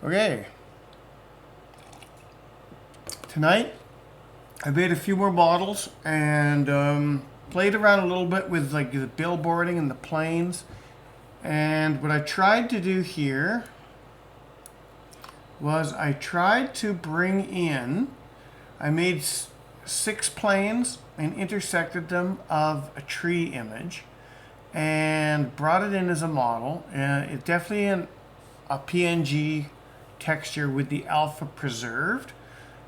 Okay. Tonight, I made a few more models and played around a little bit with like the billboarding and the planes. And what I tried to do here was I tried to bring in, I made 6 planes and intersected them of a tree image and brought it in as a model. And it's definitely a PNG texture with the alpha preserved.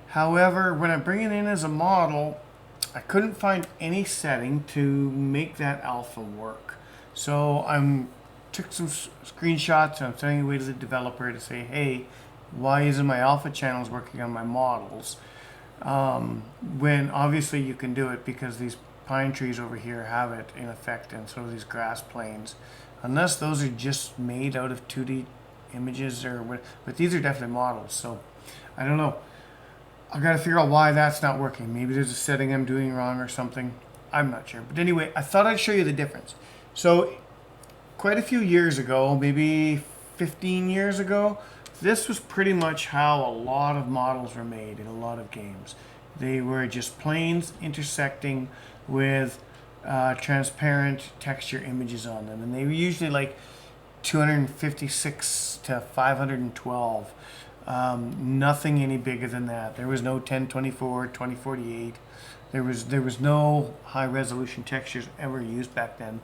However, when I bring it in as a model, I couldn't find any setting to make that alpha work. So I took some screenshots and I'm sending it away to the developer to say, hey, why isn't my alpha channels working on my models? When obviously you can do it because these pine trees over here have it in effect, and so do these grass planes. Unless those are just made out of 2D images or what, but these are definitely models. So I don't know. I got to figure out why that's not working. Maybe there's a setting I'm doing wrong or something. I'm not sure. But anyway, I thought I'd show you the difference. So quite a few years ago, maybe 15 years ago, this was pretty much how a lot of models were made in a lot of games. They were just planes intersecting with transparent texture images on them. And they were usually like 256 to 512. Nothing any bigger than that. There was no 1024, 2048. There was no high resolution textures ever used back then.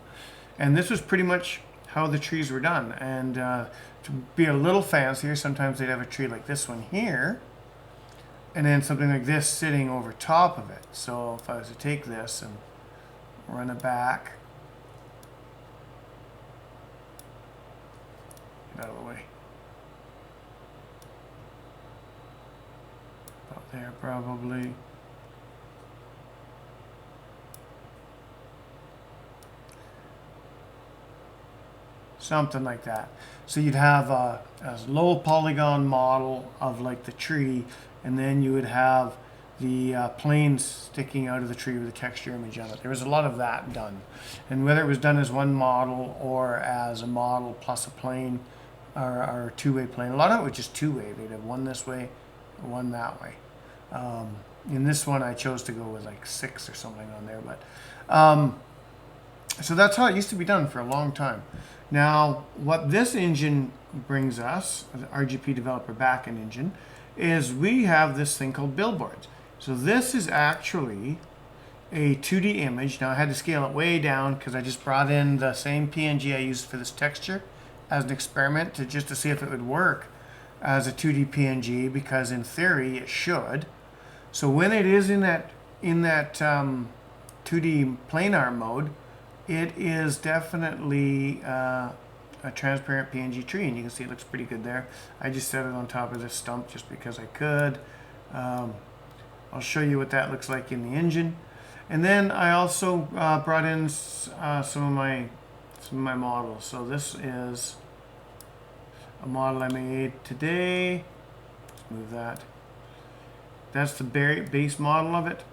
And this was pretty much how the trees were done. And to be a little fancier, sometimes they'd have a tree like this one here, and then something like this sitting over top of it. So if I was to take this and run it back, get out of the way. About there probably. Something like that. So you'd have a low polygon model of like the tree, and then you would have the planes sticking out of the tree with a texture image on it. There was a lot of that done. And whether it was done as one model or as a model plus a plane or a two-way plane, a lot of it was just two-way. They'd have one this way, one that way. In this one, I chose to go with like 6 or something on there. But so that's how it used to be done for a long time. Now, what this engine brings us, the RGP developer backend engine, is we have this thing called billboards. So this is actually a 2D image. Now I had to scale it way down because I just brought in the same PNG I used for this texture as an experiment to see if it would work as a 2D PNG, because in theory it should. So when it is in that 2D planar mode, it is definitely a transparent PNG tree, and you can see it looks pretty good there. I just set it on top of this stump just because I could. I'll show you what that looks like in the engine. And then I also brought in some of my models. So this is a model I made today. Let's move that. That's the base model of it.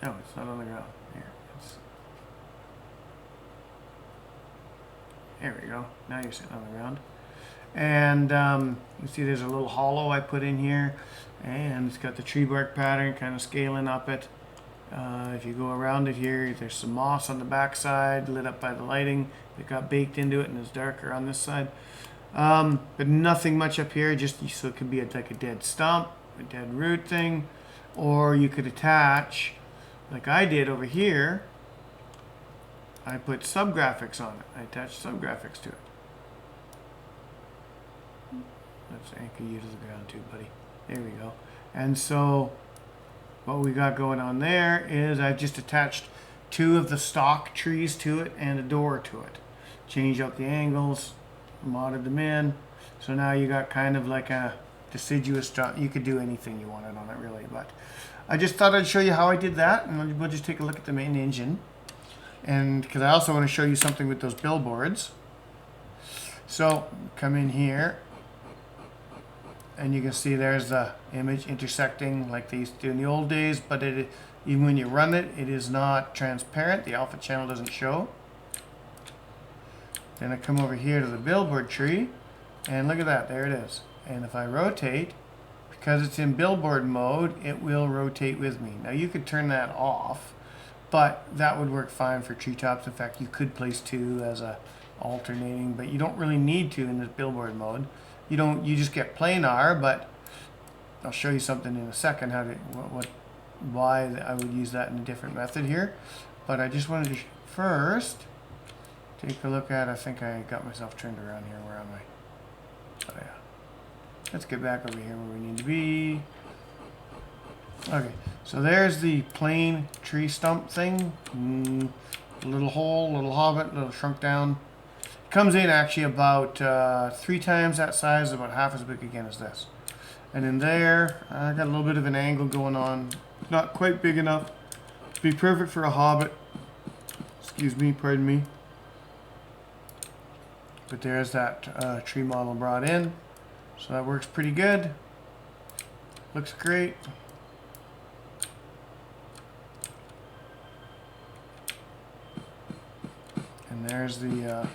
No, it's not on the ground. There we go. Now you're sitting on the ground. And you see there's a little hollow I put in here. And it's got the tree bark pattern kind of scaling up it. If you go around it here, there's some moss on the back side lit up by the lighting. It got baked into it and it's darker on this side. But nothing much up here. Just so it could be like a dead stump, a dead root thing. Or you could attach, like I did over here, I put sub-graphics on it. I attached sub-graphics to it. Let's anchor you to the ground too, buddy. There we go. And so what we got going on there is I've just attached 2 of the stock trees to it and a door to it. Changed out the angles, modded them in. So now you got kind of like a deciduous, you could do anything you wanted on it really, but I just thought I'd show you how I did that, and we'll just take a look at the main engine. And because I also want to show you something with those billboards. So come in here and you can see there's the image intersecting like they used to do in the old days, but even when you run it, it is not transparent. The alpha channel doesn't show. Then I come over here to the billboard tree, and look at that, there it is. And if I rotate, because it's in billboard mode, it will rotate with me. Now you could turn that off, but that would work fine for treetops. In fact, you could place 2 as a alternating, but you don't really need to in this billboard mode. You just get planar, but I'll show you something in a second how to why I would use that in a different method here. But I just wanted to first take a look at, I think I got myself turned around here. Where am I? Oh yeah. Let's get back over here where we need to be. Okay, so there's the plain tree stump thing. Little hole, little hobbit, little shrunk down. It comes in actually about 3 times that size, about half as big again as this. And in there, I got a little bit of an angle going on. Not quite big enough to be perfect for a hobbit. Excuse me, pardon me. But there's that tree model brought in. So that works pretty good. Looks great. And there's the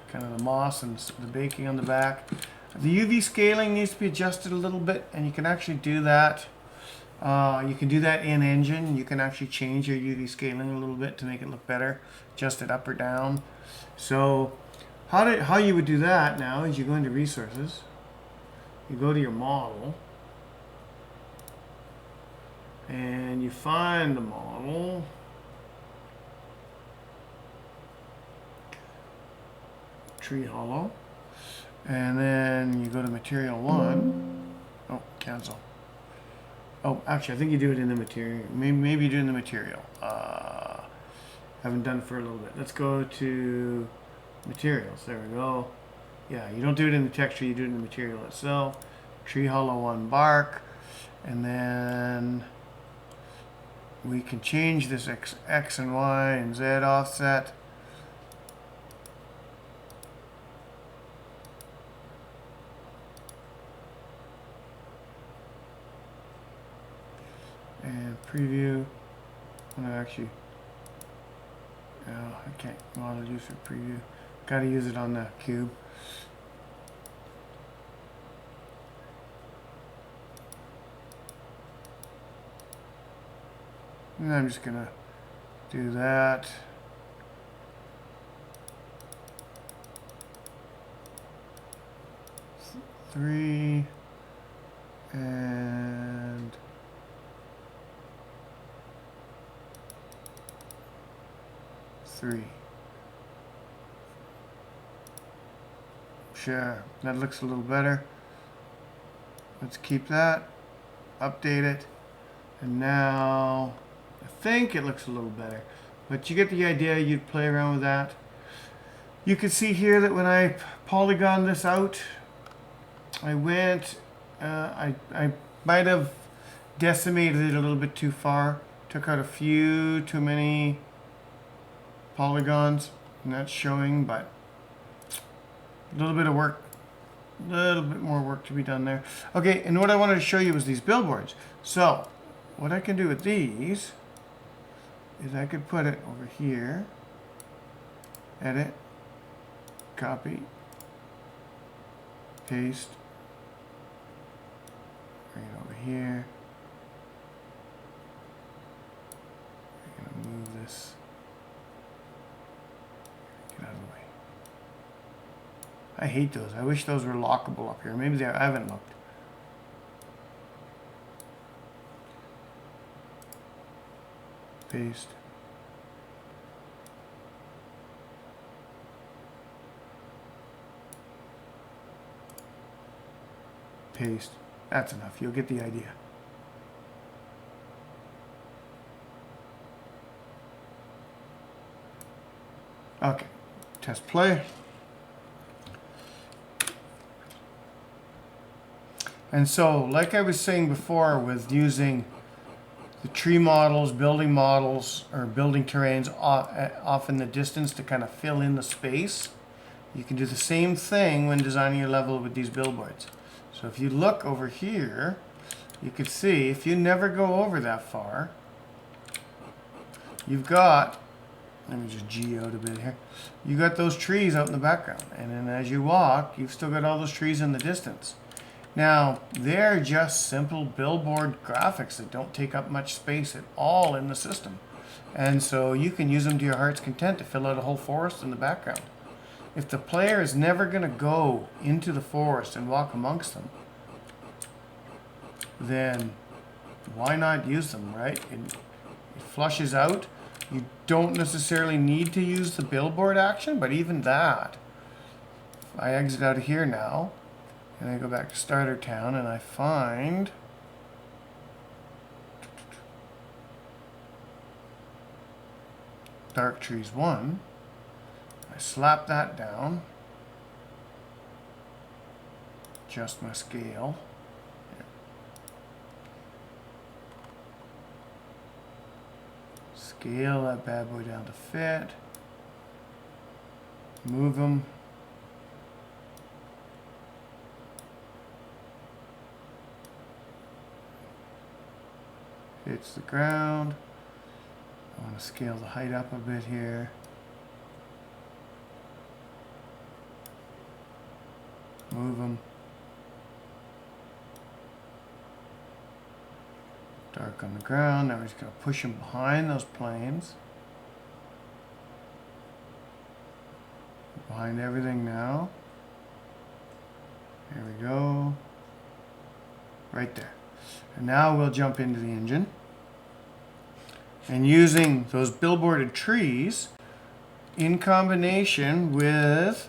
kind of the moss and the baking on the back. The UV scaling needs to be adjusted a little bit, and you can actually do that. You can do that in Engine. You can actually change your UV scaling a little bit to make it look better, adjust it up or down. So how you would do that now is you go into Resources, you go to your model, and you find the model. Tree Hollow, and then you go to Material 1. Oh, cancel. Oh, actually, I think you do it in the material. Maybe you do it in the material. Haven't done it for a little bit. Let's go to Materials. There we go. Yeah, you don't do it in the texture, you do it in the material itself. Tree Hollow 1 bark, and then we can change this X and Y and Z offset. And preview. I'm gonna actually, I can't model use for preview. Gotta use it on the cube. And I'm just gonna do that. Three and three. Sure, that looks a little better. Let's keep that, update it, and now I think it looks a little better. But you get the idea. You'd play around with that. You can see here that when I polygoned this out, I went, I might have decimated it a little bit too far. Took out a few too many polygons, and that's showing, but a little bit of work, a little bit more work to be done there. Okay, and what I wanted to show you was these billboards. So what I can do with these is I could put it over here, edit, copy, paste, bring it over here. I'm going to move this, get out of the way. I hate those. I wish those were lockable up here. Maybe I haven't looked. Paste. Paste. That's enough. You'll get the idea. Okay. Test play. And so, like I was saying before, with using the tree models, building models, or building terrains off in the distance to kind of fill in the space, you can do the same thing when designing your level with these billboards. So if you look over here, you can see if you never go over that far, you've got Let me just G out a bit here. You got those trees out in the background, and then as you walk, you've still got all those trees in the distance. Now, they're just simple billboard graphics that don't take up much space at all in the system. And so you can use them to your heart's content to fill out a whole forest in the background. If the player is never going to go into the forest and walk amongst them, then why not use them, right? It flushes out. You don't necessarily need to use the billboard action, but even that, if I exit out of here now, and I go back to Starter Town, and I find Dark Trees 1, I slap that down, adjust my scale. Scale that bad boy down to fit. Move them. Hits the ground. I want to scale the height up a bit here. Move them. Dark on the ground. Now we're just going to push them behind those planes. Behind everything now. There we go. Right there. And now we'll jump into the engine. And using those billboarded trees in combination with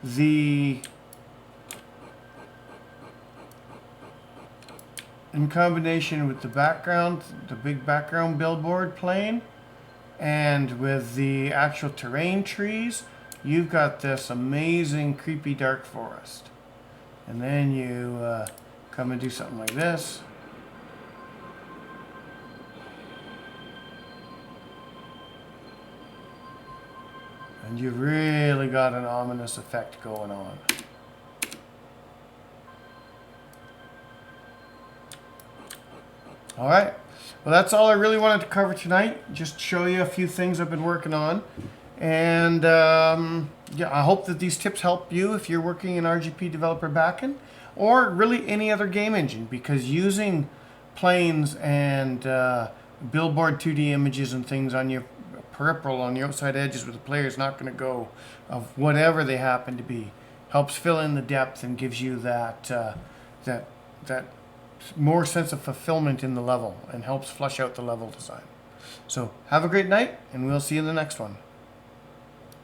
the background, the big background billboard plane, and with the actual terrain trees, you've got this amazing creepy dark forest. And then you come and do something like this. And you've really got an ominous effect going on. All right. Well, that's all I really wanted to cover tonight. Just show you a few things I've been working on. And yeah, I hope that these tips help you if you're working in RGP developer backend or really any other game engine, because using planes and billboard 2D images and things on your peripheral, on the outside edges where the player is not going to go, of whatever they happen to be, helps fill in the depth and gives you that that more sense of fulfillment in the level and helps flush out the level design. So have a great night, and we'll see you in the next one.